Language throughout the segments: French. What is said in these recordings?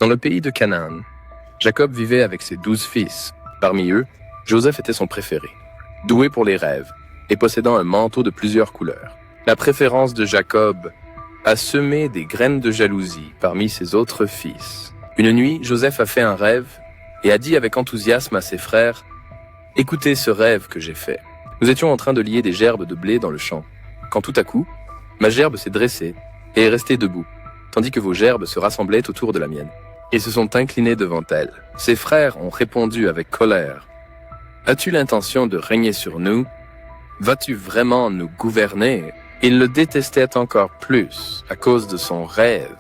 Dans le pays de Canaan, Jacob vivait avec ses 12 fils. Parmi eux, Joseph était son préféré, doué pour les rêves et possédant un manteau de plusieurs couleurs. La préférence de Jacob a semé des graines de jalousie parmi ses autres fils. Une nuit, Joseph a fait un rêve et a dit avec enthousiasme à ses frères « Écoutez ce rêve que j'ai fait. Nous étions en train de lier des gerbes de blé dans le champ, quand tout à coup, ma gerbe s'est dressée et est restée debout, tandis que vos gerbes se rassemblaient autour de la mienne, et se sont inclinés devant elle. Ses frères ont répondu avec colère. As-tu l'intention de régner sur nous? Vas-tu vraiment nous gouverner? Il le détestait encore plus à cause de son rêve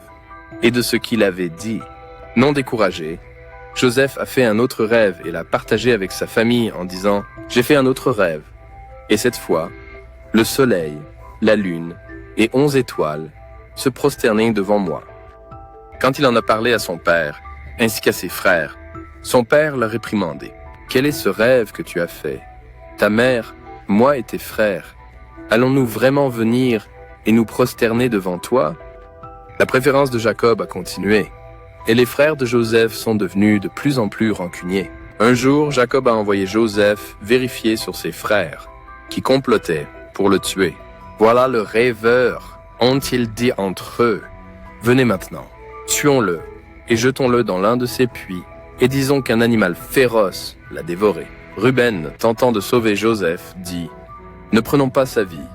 et de ce qu'il avait dit. Non découragé, Joseph a fait un autre rêve et l'a partagé avec sa famille en disant « J'ai fait un autre rêve. » Et cette fois, le soleil, la lune et 11 étoiles se prosternaient devant moi. Quand il en a parlé à son père, ainsi qu'à ses frères, son père l'a réprimandé. « Quel est ce rêve que tu as fait? Ta mère, moi et tes frères, allons-nous vraiment venir et nous prosterner devant toi? » La préférence de Jacob a continué, et les frères de Joseph sont devenus de plus en plus rancuniers. Un jour, Jacob a envoyé Joseph vérifier sur ses frères, qui complotaient pour le tuer. « Voilà le rêveur, ont-ils dit entre eux. Venez maintenant, tuons-le et jetons-le dans l'un de ces puits, et disons qu'un animal féroce l'a dévoré. » Ruben, tentant de sauver Joseph, dit « Ne prenons pas sa vie,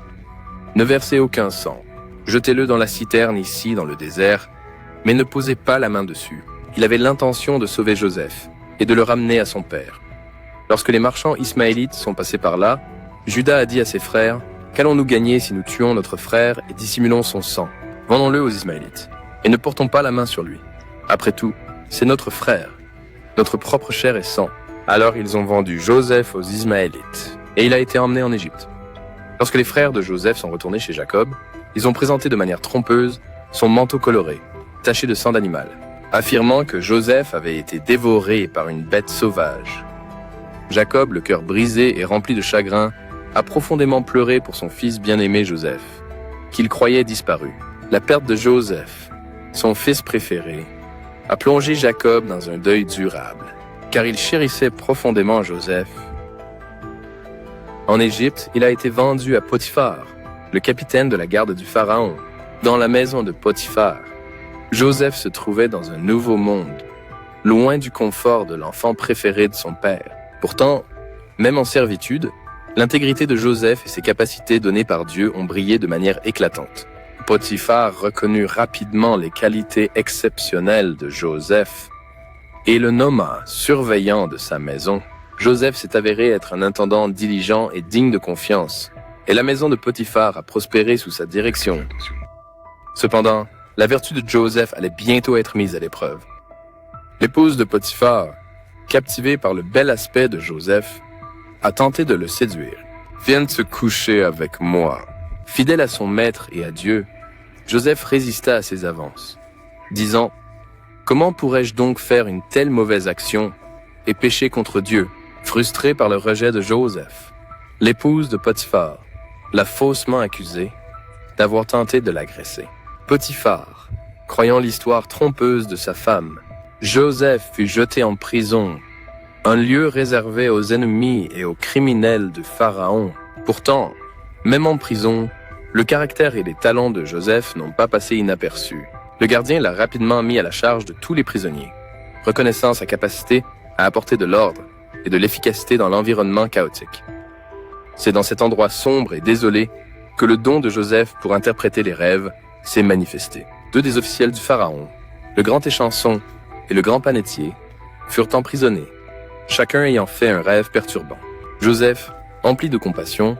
ne versez aucun sang, jetez-le dans la citerne ici dans le désert, mais ne posez pas la main dessus. » Il avait l'intention de sauver Joseph et de le ramener à son père. Lorsque les marchands ismaélites sont passés par là, Juda a dit à ses frères « Qu'allons-nous gagner si nous tuons notre frère et dissimulons son sang? Vendons-le aux Ismaélites, et ne portons pas la main sur lui. Après tout, c'est notre frère, notre propre chair et sang. » Alors ils ont vendu Joseph aux Ismaélites, et il a été emmené en Égypte. Lorsque les frères de Joseph sont retournés chez Jacob, ils ont présenté de manière trompeuse son manteau coloré, taché de sang d'animal, affirmant que Joseph avait été dévoré par une bête sauvage. Jacob, le cœur brisé et rempli de chagrin, a profondément pleuré pour son fils bien-aimé Joseph, qu'il croyait disparu. La perte de Joseph, son fils préféré, a plongé Jacob dans un deuil durable, car il chérissait profondément Joseph. En Égypte, il a été vendu à Potiphar, le capitaine de la garde du Pharaon. Dans la maison de Potiphar, Joseph se trouvait dans un nouveau monde, loin du confort de l'enfant préféré de son père. Pourtant, même en servitude, l'intégrité de Joseph et ses capacités données par Dieu ont brillé de manière éclatante. Potiphar reconnut rapidement les qualités exceptionnelles de Joseph et le nomma surveillant de sa maison. Joseph s'est avéré être un intendant diligent et digne de confiance, et la maison de Potiphar a prospéré sous sa direction. Cependant, la vertu de Joseph allait bientôt être mise à l'épreuve. L'épouse de Potiphar, captivée par le bel aspect de Joseph, a tenté de le séduire. « Viens te coucher avec moi. » Fidèle à son maître et à Dieu, Joseph résista à ses avances, disant « Comment pourrais-je donc faire une telle mauvaise action et pécher contre Dieu ?» Frustré par le rejet de Joseph, l'épouse de Potiphar l'a faussement accusé d'avoir tenté de l'agresser. Potiphar, croyant l'histoire trompeuse de sa femme, Joseph fut jeté en prison, un lieu réservé aux ennemis et aux criminels de Pharaon. Pourtant, même en prison, le caractère et les talents de Joseph n'ont pas passé inaperçus. Le gardien l'a rapidement mis à la charge de tous les prisonniers, reconnaissant sa capacité à apporter de l'ordre et de l'efficacité dans l'environnement chaotique. C'est dans cet endroit sombre et désolé que le don de Joseph pour interpréter les rêves s'est manifesté. 2 des officiels du Pharaon, le grand échanson et le grand panetier, furent emprisonnés, chacun ayant fait un rêve perturbant. Joseph, empli de compassion,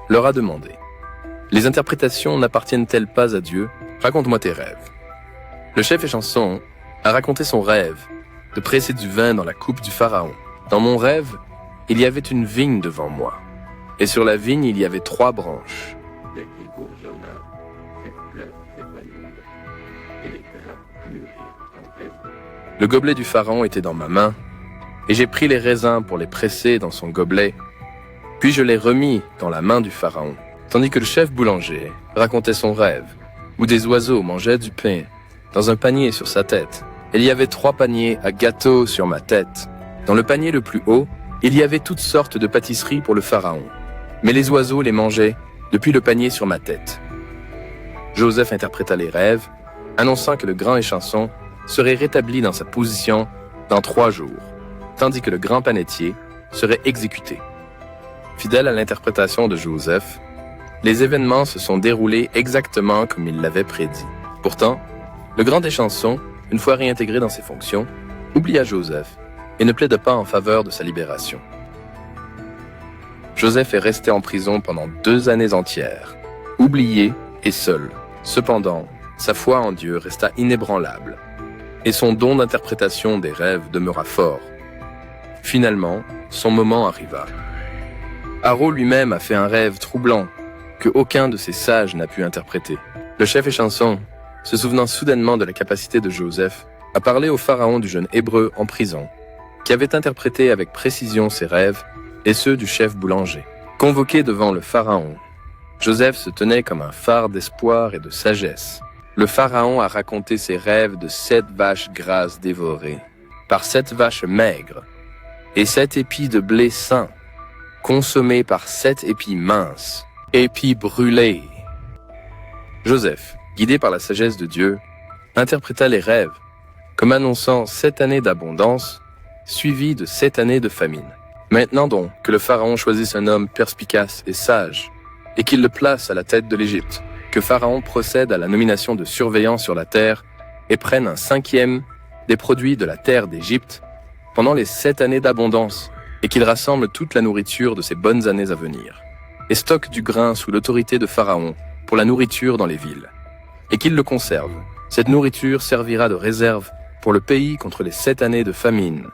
leur a demandé « Les interprétations n'appartiennent-elles pas à Dieu? Raconte-moi tes rêves. » Le chef échanson a raconté son rêve de presser du vin dans la coupe du Pharaon. Dans mon rêve, il y avait une vigne devant moi, et sur la vigne, il y avait 3 branches. Le gobelet du Pharaon était dans ma main, et j'ai pris les raisins pour les presser dans son gobelet, puis je les remis dans la main du Pharaon, tandis que le chef boulanger racontait son rêve, où des oiseaux mangeaient du pain dans un panier sur sa tête, il y avait 3 paniers à gâteaux sur ma tête. Dans le panier le plus haut, il y avait toutes sortes de pâtisseries pour le pharaon. Mais les oiseaux les mangeaient depuis le panier sur ma tête. Joseph interpréta les rêves, annonçant que le grand échanson serait rétabli dans sa position dans 3 jours, tandis que le grand panetier serait exécuté. Fidèle à l'interprétation de Joseph, les événements se sont déroulés exactement comme il l'avait prédit. Pourtant, le grand échanson, une fois réintégré dans ses fonctions, oublia Joseph et ne plaida pas en faveur de sa libération. Joseph est resté en prison pendant 2 années entières, oublié et seul. Cependant, sa foi en Dieu resta inébranlable, et son don d'interprétation des rêves demeura fort. Finalement, son moment arriva. Haro lui-même a fait un rêve troublant que aucun de ses sages n'a pu interpréter. Le chef échanson, se souvenant soudainement de la capacité de Joseph, a parlé au pharaon du jeune hébreu en prison, qui avait interprété avec précision ses rêves et ceux du chef boulanger. Convoqué devant le pharaon, Joseph se tenait comme un phare d'espoir et de sagesse. Le pharaon a raconté ses rêves de 7 vaches grasses dévorées par 7 vaches maigres et 7 épis de blé sain, consommés par 7 épis minces, épis brûlés. Joseph, guidé par la sagesse de Dieu, interpréta les rêves comme annonçant 7 années d'abondance, suivies de 7 années de famine. Maintenant donc que le pharaon choisisse un homme perspicace et sage, et qu'il le place à la tête de l'Égypte, que Pharaon procède à la nomination de surveillant sur la terre et prenne un 5e des produits de la terre d'Égypte pendant les 7 années d'abondance, et qu'il rassemble toute la nourriture de ces bonnes années à venir, et stocke du grain sous l'autorité de Pharaon pour la nourriture dans les villes, et qu'il le conserve. Cette nourriture servira de réserve pour le pays contre les 7 années de famine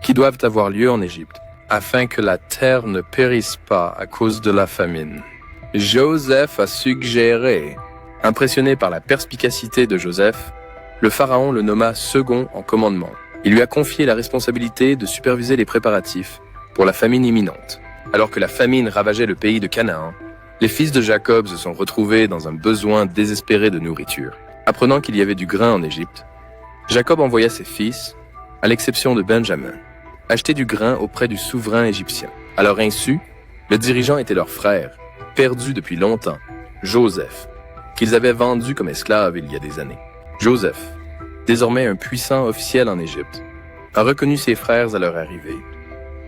qui doivent avoir lieu en Égypte, afin que la terre ne périsse pas à cause de la famine. Joseph a suggéré. Impressionné par la perspicacité de Joseph, le pharaon le nomma second en commandement. Il lui a confié la responsabilité de superviser les préparatifs pour la famine imminente. Alors que la famine ravageait le pays de Canaan, les fils de Jacob se sont retrouvés dans un besoin désespéré de nourriture. Apprenant qu'il y avait du grain en Égypte, Jacob envoya ses fils, à l'exception de Benjamin, acheter du grain auprès du souverain égyptien. À leur insu, le dirigeant était leur frère, perdu depuis longtemps, Joseph, qu'ils avaient vendu comme esclave il y a des années. Joseph, désormais un puissant officiel en Égypte, a reconnu ses frères à leur arrivée,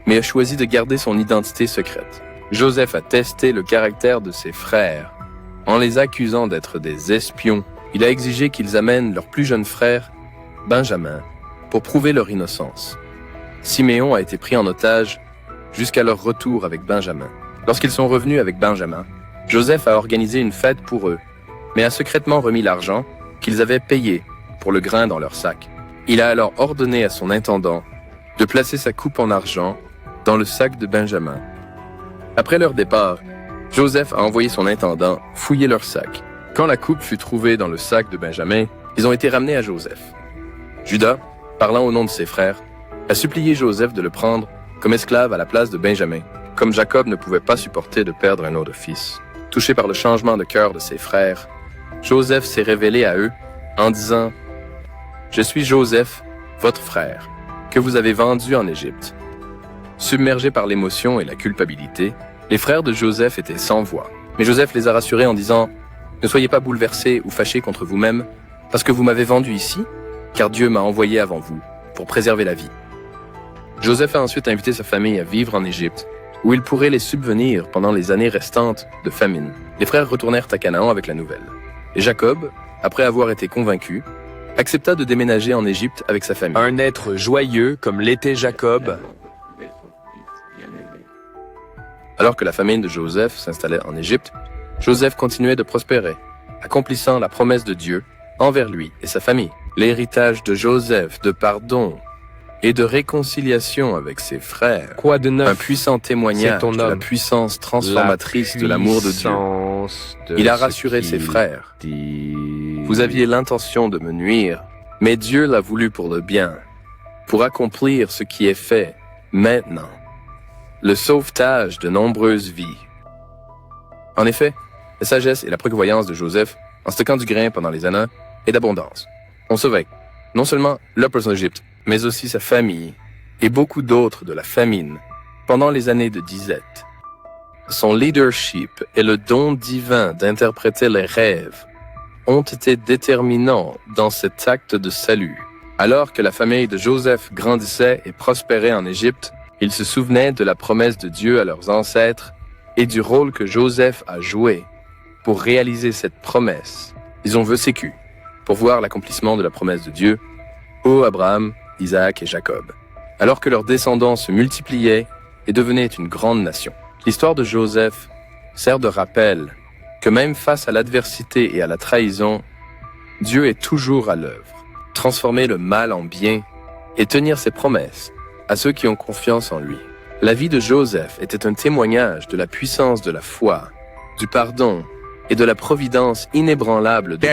mais a choisi de garder son identité secrète. Joseph a testé le caractère de ses frères en les accusant d'être des espions. Il a exigé qu'ils amènent leur plus jeune frère, Benjamin, pour prouver leur innocence. Siméon a été pris en otage jusqu'à leur retour avec Benjamin. Lorsqu'ils sont revenus avec Benjamin, Joseph a organisé une fête pour eux, mais a secrètement remis l'argent qu'ils avaient payé pour le grain dans leur sac. Il a alors ordonné à son intendant de placer sa coupe en argent dans le sac de Benjamin. Après leur départ, Joseph a envoyé son intendant fouiller leur sac. Quand la coupe fut trouvée dans le sac de Benjamin, ils ont été ramenés à Joseph. Judas, parlant au nom de ses frères, a supplié Joseph de le prendre comme esclave à la place de Benjamin, comme Jacob ne pouvait pas supporter de perdre un autre fils. Touché par le changement de cœur de ses frères, Joseph s'est révélé à eux en disant « Je suis Joseph, votre frère, que vous avez vendu en Égypte. » Submergés par l'émotion et la culpabilité, les frères de Joseph étaient sans voix. Mais Joseph les a rassurés en disant « Ne soyez pas bouleversés ou fâchés contre vous-même, parce que vous m'avez vendu ici, car Dieu m'a envoyé avant vous pour préserver la vie. » Joseph a ensuite invité sa famille à vivre en Égypte, où il pourrait les subvenir pendant les années restantes de famine. Les frères retournèrent à Canaan avec la nouvelle. Et Jacob, après avoir été convaincu, accepta de déménager en Égypte avec sa famille. Un être joyeux comme l'était Jacob. Alors que la famille de Joseph s'installait en Égypte, Joseph continuait de prospérer, accomplissant la promesse de Dieu envers lui et sa famille. L'héritage de Joseph de pardon et de réconciliation avec ses frères. Quoi de neuf? Un puissant témoignage de la puissance transformatrice de l'amour de Dieu. Il a rassuré ses frères. Vous aviez l'intention de me nuire, mais Dieu l'a voulu pour le bien, pour accomplir ce qui est fait maintenant, le sauvetage de nombreuses vies. En effet, la sagesse et la prévoyance de Joseph, en stockant du grain pendant les années, est d'abondance. On surveille. Non seulement le peuple d'Égypte, mais aussi sa famille et beaucoup d'autres de la famine pendant les années de disette. Son leadership et le don divin d'interpréter les rêves ont été déterminants dans cet acte de salut. Alors que la famille de Joseph grandissait et prospérait en Égypte, ils se souvenaient de la promesse de Dieu à leurs ancêtres et du rôle que Joseph a joué pour réaliser cette promesse. Ils ont vécu pour voir l'accomplissement de la promesse de Dieu aux Abraham, Isaac et Jacob, alors que leurs descendants se multipliaient et devenaient une grande nation. L'histoire de Joseph sert de rappel que même face à l'adversité et à la trahison, Dieu est toujours à l'œuvre. Transformer le mal en bien et tenir ses promesses à ceux qui ont confiance en lui. La vie de Joseph était un témoignage de la puissance de la foi, du pardon et de la providence inébranlable de Dieu.